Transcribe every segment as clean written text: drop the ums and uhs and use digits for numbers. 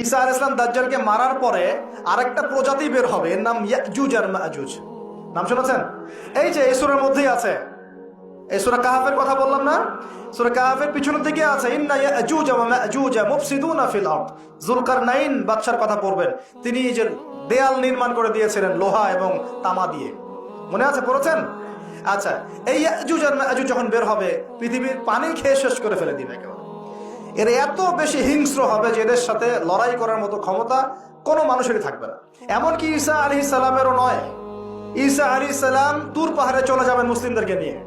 ঈসা আলাইহিস সালাম দাজ্জালকে মারার পরে আরেকটা প্রজাতি বের হবে, এর নাম ইয়াজুজ আর মাজুজ। নাম শুনেছেন? এই যে এই সূরার মধ্যেই আছে, এই সূরা কাহাফের কথা বললাম না, সূরা কাহাফের পিছনের দিকে আছে ইন্না ইয়াজুজ ওয়া মাজুজ মুফসিদুনা ফিল আরদ। যুলকারনাইন বাদশার কথা পড়বেন, তিনি যে দেয়াল নির্মাণ করে দিয়েছিলেন লোহা এবং তামা দিয়ে, মনে আছে, পড়েছেন? আচ্ছা, এই ইয়াজুজ আর মাজুজ যখন বের হবে পৃথিবীর পানি খেয়ে শেষ করে ফেলে দিবে একেবারে। এর এত বেশি হিংস্র হবে যে এদের সাথে লড়াই করার মতো ক্ষমতা কোনো মানুষেরই থাকবে না। এমনকি ঈসা আলাইহিস সালামেরও নয়। ঈসা আলাইহিস সালাম তুর পাহাড়ে চলে যাবেন মুসলিমদেরকে নিয়ে,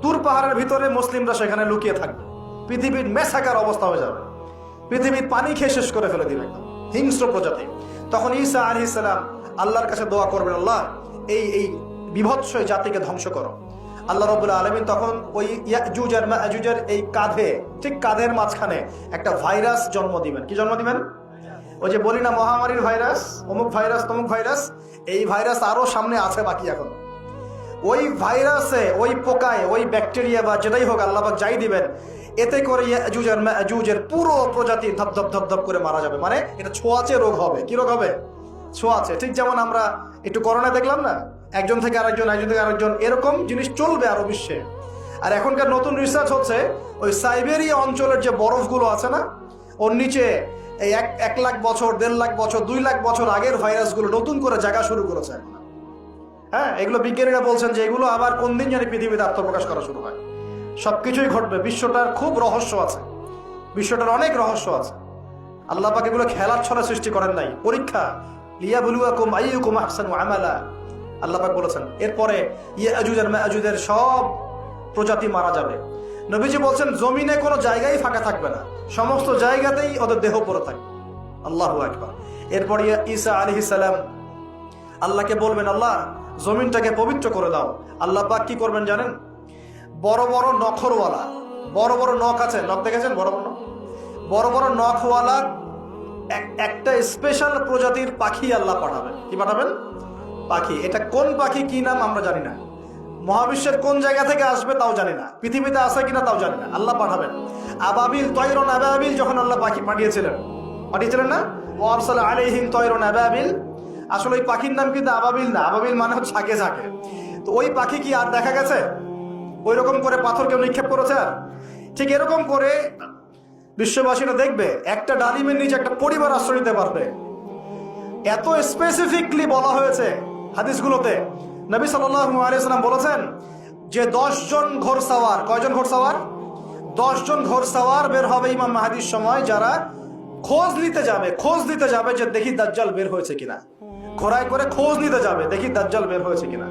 তুর পাহাড়ের ভিতরে মুসলিমরা সেখানে লুকিয়ে থাকবে, পৃথিবীর মেসাকার অবস্থা হয়ে যাবে, পৃথিবীর পানি খেয়ে শেষ করে ফেলে দিবে একদম হিংস্র প্রজাতি। তখন ঈসা আলাইহিস সালাম আল্লাহর কাছে দোয়া করবেন, আল্লাহ এই এই বিভৎস জাতিকে ধ্বংস করো। আল্লাহ রাব্বুল আলামিন তখন ওই ইয়াজুজ আর মাজুজের এই কাঁধে, ঠিক কাঁধের মাঝখানে একটা ভাইরাস জন্ম দিবেন। কি জন্ম দিবেন? ওই যে বলি না মহামারীর ভাইরাস, অমুক ভাইরাস তমুক ভাইরাস, এই ভাইরাস আরো সামনে আছে বাকি এখন। ওই ভাইরাসে, ওই পোকায়, ওই ব্যাকটেরিয়া বা যেটাই হোক আল্লাহ পাক যাই দিবেন, এতে করে ইয়াজুজ আর মাজুজের পুরো প্রজাতি ধপ ধপ ধপ ধপ করে মারা যাবে। মানে এটা ছোঁয়াচে রোগ হবে। কি রোগ হবে? ছোঁয়াচে। ঠিক যেমন আমরা একটু করোনা দেখলাম না, একজন থেকে আরেকজন, একজন থেকে আরেকজন, এরকম জিনিস চলবে আরো বিশ্বে। আর এখনকার নতুন রিসার্চ হচ্ছে ওই সাইবেরিয়া অঞ্চলের যে বরফগুলো আছে না, ওর নিচে এই 1 লাখ বছর, 1.5 লাখ বছর, 2 লাখ বছর আগের ভাইরাসগুলো নতুন করে জায়গা শুরু করেছে এখন। হ্যাঁ, এগুলো বিজ্ঞানীরা বলছেন যে এগুলো আবার কোন দিন জানি পৃথিবীতে আত্মপ্রকাশ করা শুরু হয়। সবকিছুই ঘটবে। বিশ্বটার খুব রহস্য আছে, বিশ্বটার অনেক রহস্য আছে। আল্লাহ পাক এগুলো খেলার ছলে সৃষ্টি করেন নাই, পরীক্ষা। লিয়াবলুয়াকুম আইয়ুকুম আহসানু আমালা, আল্লাহ পাক বলেছেন। এরপরে ইয়াজুজ আর মাজুজের সব প্রজাতি মারা যাবে। নবীজি বলছেন জমিনে কোনো জায়গায় ফাঁকা থাকবে না, সমস্ত জায়গাতেই ওদের দেহ পড়ে থাকবে। আল্লাহু আকবার। এরপরে ঈসা আলাইহিস সালাম আল্লাহকে বলবেন, আল্লাহ জমিনটাকে পবিত্র করে দাও। আল্লাহ পাক কি করবেন জানেন? বড় বড় নখরওয়ালা, বড় বড় নখ আছে, নখ দেখেছেন? বড় বড় বড় বড় নখওয়ালা একটা স্পেশাল প্রজাতির পাখি আল্লাহ পাঠাবেন। কি পাঠাবেন? পাখি। এটা কোন পাখি, কি নাম আমরা জানি না, মহাবিশ্বের কোন জায়গা থেকে আসবে তাও জানি না, পৃথিবীতে আছে কিনা তাও জানি না, আল্লাহ পাঠাবেন। আবাবিল, তয়রন আবাবিল যখন আল্লাহ পাখি পাঠিয়েছিলেন না, ওয়ারসালা আলাইহিম তয়রন আবাবিল, আসলে ওই পাখির নাম কিন্তু আবাবিল না, আবাবিল মানে হচ্ছে ঝাঁকে ঝাঁকে। তো ওই পাখি কি আর দেখা গেছে? ওই রকম করে পাথর কেউ নিক্ষেপ করেছে? আর ঠিক এরকম করে বিশ্ববাসীরা দেখবে একটা ডালিমের নিচে একটা পরিবার আশ্রয় নিতে পারবে। এত স্পেসিফিকলি বলা হয়েছে হাদিসগুলোতে। নবী সাল্লাল্লাহু আলাইহি সাল্লাম বলেছেন যে 10 জন ঘোড়সাওয়ার, কয়জন ঘোড়সাওয়ার? 10 জন ঘোড়সাওয়ার বের হবে ইমাম মাহদির সময়, যারা খোঁজ নিতে যাবে যে দেখি দাজ্জাল বের হয়েছে কিনা। ঘোড়ায় করে খোঁজ নিতে যাবে, দেখি দাজ্জাল বের হয়েছে কিনা।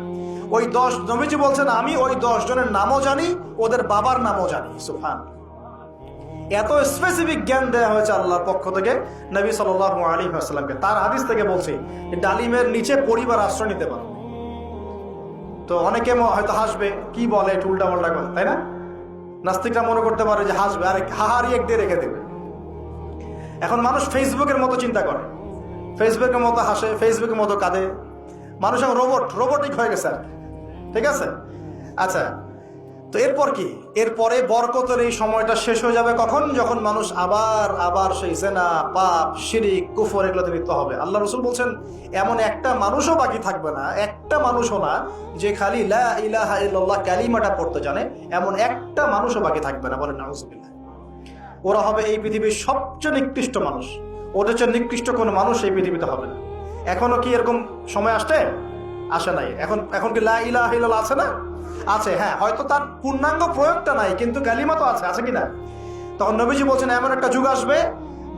ওই 10, নবীজি বলছেন আমি ওই 10 জনের নামও জানি, ওদের বাবার নামও জানি। সুবহান। এত স্পেসিফিক জ্ঞান দেওয়া হয়েছে আল্লাহর পক্ষ থেকে নবী সাল্লাল্লাহু আলাইহি ওয়াসাল্লামকে। তার হাদিস থেকে বলছি ডালিমের নিচে পরিবার আশ্রয় নিতে পারে। তো অনেকে হয়তো হাসবে, কি বলে একটু উল্টা পাল্টা কথা, তাই না? নাস্তিকরা মনে করতে পারে যে হাসবে, আর হাহারি এক দিয়ে রেখে দেবে। এখন মানুষ ফেসবুকের মতো চিন্তা করে, ফেসবুকের মতো হাসে, ফেসবুকের মতো কাঁদে। মানুষ এখন রোবটিক হয়ে গেছে আর কি। ঠিক আছে? আচ্ছা, তো এরপর কি? এরপরে বরকতের এই সময়টা শেষ হয়ে যাবে কখন? যখন মানুষ আবার সেই জেনা, পাপ, শিরিক, কুফর এগুলোতে লিপ্ত হবে। আল্লাহ রাসূল বলছেন এমন একটা মানুষও বাকি থাকবে না, একটা মানুষও না যে খালি লা ইলাহা ইল্লাল্লাহ কালিমাটা পড়তে জানে, এমন একটা মানুষও বাকি থাকবে না। বলেন নাউযুবিল্লাহ। ওরা হবে এই পৃথিবীর সবচেয়ে নিকৃষ্ট মানুষ। ওদের চেয়ে নিকৃষ্ট কোনো মানুষ এই পৃথিবীতে হবে না। এখনো কি এরকম সময় আসে নাই? এখন কি লা ইলাহা ইল্লাল্লাহ আছে না? আছে, হ্যাঁ, হয়তো তার পূর্ণাঙ্গ প্রয়োগটা নাই, কিন্তু কালিমা তো আছে কিনা? তখন নবীজি বলছেন এমন একটা যুগ আসবে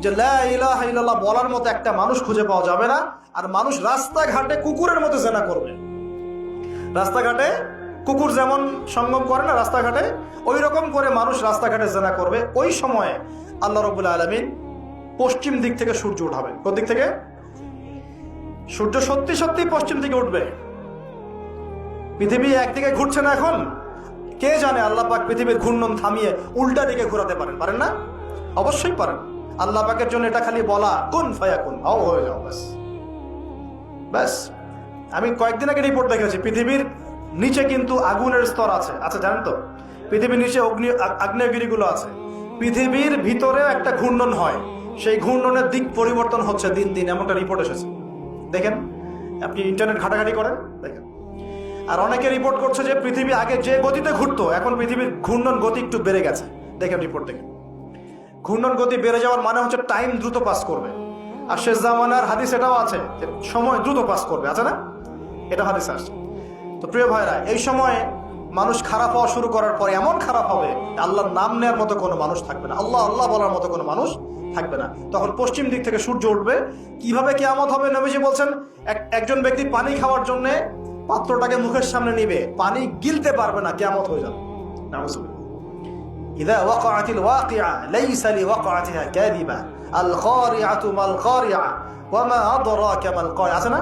যে লা ইলাহা ইল্লাল্লাহ বলার মতো একটা মানুষ খুঁজে পাওয়া যাবে না। আর মানুষ রাস্তাঘাটে কুকুরের মতো জেনা করবে। রাস্তাঘাটে কুকুর যেমন সঙ্গম করে না রাস্তাঘাটে, ওই রকম করে মানুষ রাস্তাঘাটে জেনা করবে। ওই সময়ে আল্লাহ রাব্বুল আলামিন পশ্চিম দিক থেকে সূর্য উঠাবেন। কোন দিক থেকে? সূর্য সত্যি সত্যি পশ্চিম দিকে উঠবে। পৃথিবী একদিকে ঘুরছে না এখন, কে জানে আল্লাহ পাক পৃথিবীর ঘূর্ণন থামিয়ে উল্টা দিকে ঘোরাতে পারেন না? অবশ্যই পারেন। আল্লাহ পাকের জন্য এটা খালি বলা, কুন ফায়াকুন, হও হয়ে যাও, ব্যাস। আমি কয়েকদিন আগে রিপোর্ট দেখেছি, পৃথিবীর নিচে কিন্তু আগুনের স্তর আছে জানেন তো? পৃথিবীর নিচে আগ্নেয়গিরিগুলো আছে। পৃথিবীর ভিতরেও একটা ঘূর্ণন হয়, সেই ঘূর্ণনের দিক পরিবর্তন হচ্ছে দিন দিন, এমনটা রিপোর্ট এসেছে। দেখেন, আপনি ইন্টারনেট ঘাটাঘাটি করেন, দেখেন। আর অনেকে রিপোর্ট করছে যে পৃথিবী আগে যে গতিতে ঘুরতো, এখন পৃথিবীর ঘূর্ণন গতি একটু বেড়ে গেছে। দেখেন রিপোর্ট, দেখেন। ঘূর্ণন গতি বেড়ে যাওয়ার মানে হচ্ছে টাইম দ্রুত পাস করবে। আর শেষ জামানার হাদিস এটাও আছে যে সময় দ্রুত পাস করবে, আছে না? এটা হাদিস আসছে। তো প্রিয় ভাইরা, এই সময়ে মানুষ খারাপ হওয়া শুরু করার পরে এমন খারাপ হবে, আল্লাহর নাম নেওয়ার মতো কোনো মানুষ থাকবে না, আল্লাহ আল্লাহ বলার মতো কোনো মানুষ থাকবে না। তখন পশ্চিম দিক থেকে সূর্য উঠবে। কিভাবে কিয়ামত হবে? নবীজি বলছেন, একজন ব্যক্তি পানি খাওয়ার জন্য পাত্রটাকে মুখের সামনে নিবে, পানি গিলতে পারবে না, কিয়ামত হয়ে যাবে। নাউযুবিল্লাহ। ইযা ওয়াকাআতিল ওয়াকিআ লাইসা লিওয়াকাআতিহা কাযিবা আল কারিআতু মাল কারিআ ওয়া মা আদরাকা মাল কারিআ, আছে না?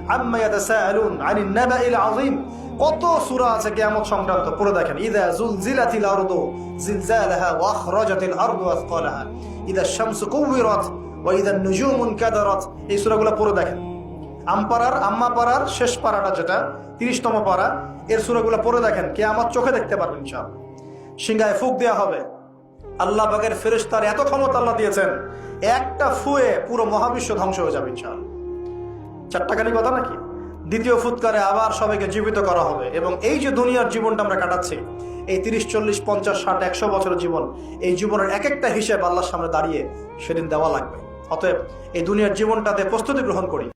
আম্মা ইয়াতাসাআলুন আনিন নাবাইল আযীম। কত সূরা আছে কিয়ামত সংক্রান্ত, পড়ে দেখেন। ইযা যুলজিলাতিল আরদু জিলজালাহা ওয়া আখরাজাতিল আরদু আসকালাহা ইযা আশ-শামসু কুওয়িরাত ওয়া ইযা আন-নুজুমু ইনকাদারাত। এই সূরাগুলো পড়ে দেখেন। আম্মা পারার শেষ পারাটা, যেটা 30তম পারা, এর সূরাগুলো পড়ে দেখেন। কিয়ামত চোখে দেখতে পারবেন ইনশাআল্লাহ। সিংহায় ফুঁক দেওয়া হবে। আল্লাহ পাকের ফেরেশতার এত ক্ষমতা আল্লাহ দিয়েছেন, একটা ফুয়ে পুরো মহাবিশ্ব ধ্বংস হয়ে যাবে ইনশাআল্লাহ। চারটাখানি কথা নাকি? দ্বিতীয় ফুৎকারে আবার সবাইকে জীবিত করা হবে। এবং এই যে দুনিয়ার জীবনটা আমরা কাটাচ্ছি, এই 30, 40, 50, 60, 100 বছরের জীবন, এই জীবনের এক একটা হিসেব আল্লাহর সামনে দাঁড়িয়ে সেদিন দেওয়া লাগবে। অতএব এই দুনিয়ার জীবনটাতে প্রস্তুতি গ্রহণ করি।